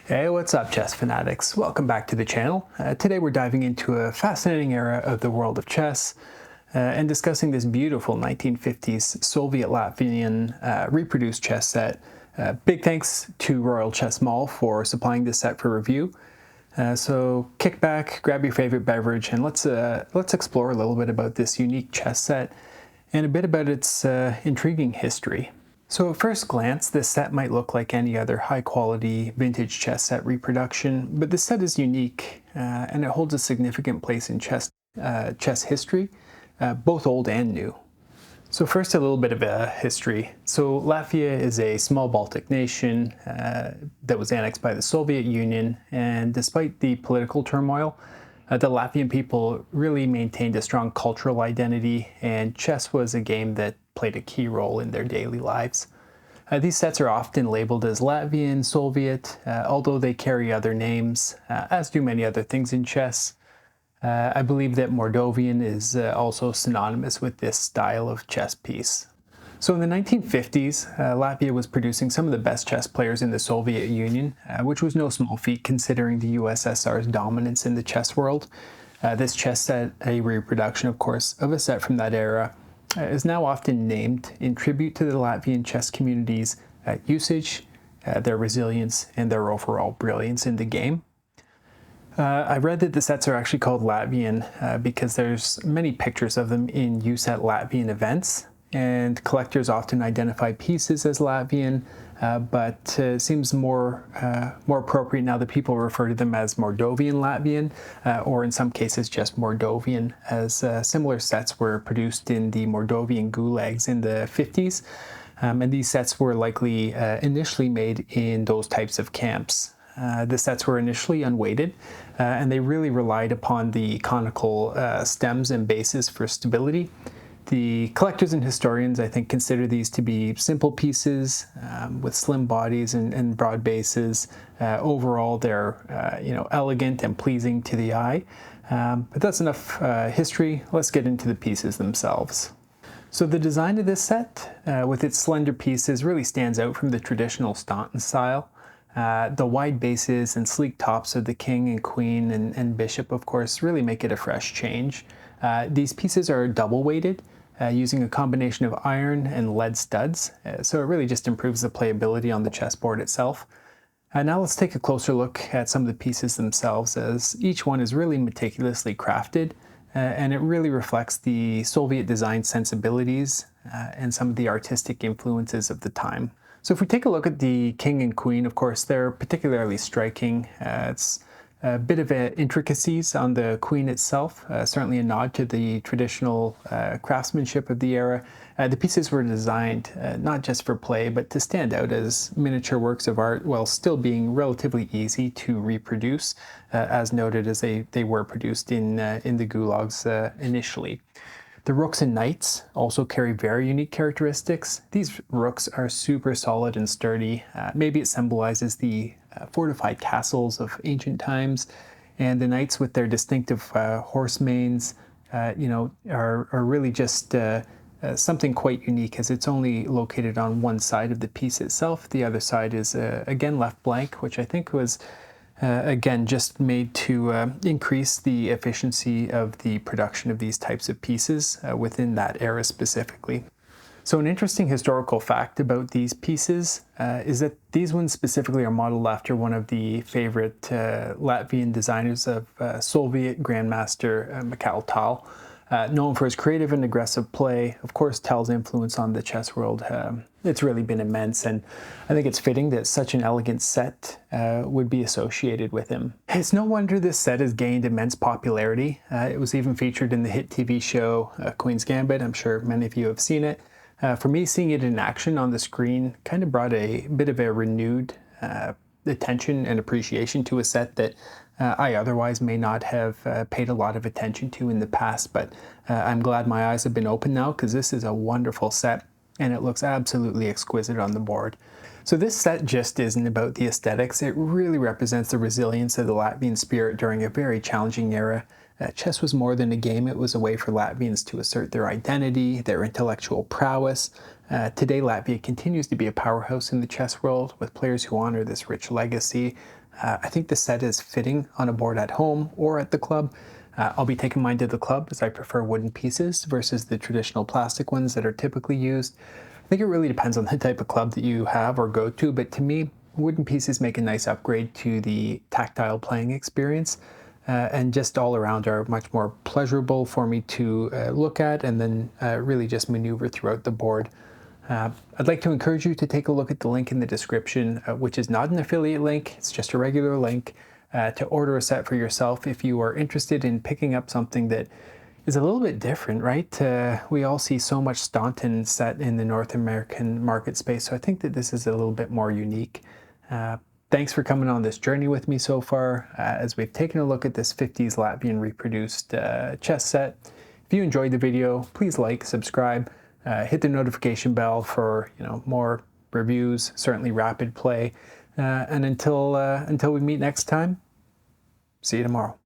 Hey, what's up, chess fanatics? Welcome back to the channel. Today we're diving into a fascinating era of the world of chess and discussing this beautiful 1950s Soviet-Latvian reproduced chess set. Big thanks to Royal Chess Mall for supplying this set for review. So kick back, grab your favorite beverage, and let's explore a little bit about this unique chess set and a bit about its intriguing history. So at first glance, this set might look like any other high-quality vintage chess set reproduction, but this set is unique and it holds a significant place in chess history, both old and new. So first, a little bit of a history. So Latvia is a small Baltic nation that was annexed by the Soviet Union, and despite the political turmoil, the Latvian people really maintained a strong cultural identity, and chess was a game that played a key role in their daily lives. These sets are often labeled as Latvian, Soviet, although they carry other names, as do many other things in chess. I believe that Moldovan is also synonymous with this style of chess piece. So in the 1950s, Latvia was producing some of the best chess players in the Soviet Union, which was no small feat considering the USSR's dominance in the chess world. This chess set, a reproduction of course, of a set from that era, is now often named in tribute to the Latvian chess community's usage, their resilience, and their overall brilliance in the game. I read that the sets are actually called Latvian because there's many pictures of them in use at Latvian events, and collectors often identify pieces as Latvian, but it seems more appropriate now that people refer to them as Moldovan Latvian, or in some cases just Moldovan, as similar sets were produced in the Moldovan gulags in the 50s, and these sets were likely initially made in those types of camps. The sets were initially unweighted, and they really relied upon the conical stems and bases for stability. The collectors and historians, I think, consider these to be simple pieces with slim bodies and broad bases. Overall, they're elegant and pleasing to the eye. But that's enough history. Let's get into the pieces themselves. So the design of this set, with its slender pieces, really stands out from the traditional Staunton style. The wide bases and sleek tops of the king and queen and bishop, of course, really make it a fresh change. These pieces are double weighted, using a combination of iron and lead studs, so it really just improves the playability on the chessboard itself. Now let's take a closer look at some of the pieces themselves, as each one is really meticulously crafted, and it really reflects the Soviet design sensibilities and some of the artistic influences of the time. So if we take a look at the king and queen, of course, they're particularly striking. It's a bit of intricacies on the queen itself, certainly a nod to the traditional craftsmanship of the era. The pieces were designed not just for play, but to stand out as miniature works of art while still being relatively easy to reproduce, as noted as they were produced in the gulags initially. The rooks and knights also carry very unique characteristics. These rooks are super solid and sturdy. Maybe it symbolizes the fortified castles of ancient times, and the knights with their distinctive horse manes, are really just something quite unique, as it's only located on one side of the piece itself. The other side is again left blank, which I think was again just made to increase the efficiency of the production of these types of pieces within that era specifically. So an interesting historical fact about these pieces is that these ones specifically are modeled after one of the favorite Latvian designers of Soviet Grandmaster Mikhail Tal. Known for his creative and aggressive play. Of course, Tal's influence on the chess world, it's really been immense, and I think it's fitting that such an elegant set would be associated with him. It's no wonder this set has gained immense popularity. It was even featured in the hit TV show Queen's Gambit. I'm sure many of you have seen it. For me, seeing it in action on the screen kind of brought a bit of a renewed attention and appreciation to a set that I otherwise may not have paid a lot of attention to in the past, but I'm glad my eyes have been open now, because this is a wonderful set and it looks absolutely exquisite on the board. So this set just isn't about the aesthetics. It really represents the resilience of the Latvian spirit during a very challenging era. Chess was more than a game. It was a way for Latvians to assert their identity, their intellectual prowess, Today, Latvia continues to be a powerhouse in the chess world with players who honor this rich legacy. I think the set is fitting on a board at home or at the club. I'll be taking mine to the club as I prefer wooden pieces versus the traditional plastic ones that are typically used. I think it really depends on the type of club that you have or go to, but to me, wooden pieces make a nice upgrade to the tactile playing experience. And just all around are much more pleasurable for me to look at and then really just maneuver throughout the board. I'd like to encourage you to take a look at the link in the description, which is not an affiliate link, it's just a regular link to order a set for yourself if you are interested in picking up something that is a little bit different, right? We all see so much Staunton set in the North American market space, so I think that this is a little bit more unique. Thanks for coming on this journey with me so far as we've taken a look at this 50s Latvian reproduced chess set. If you enjoyed the video, please like, subscribe, hit the notification bell for more reviews, certainly rapid play. And until we meet next time, see you tomorrow.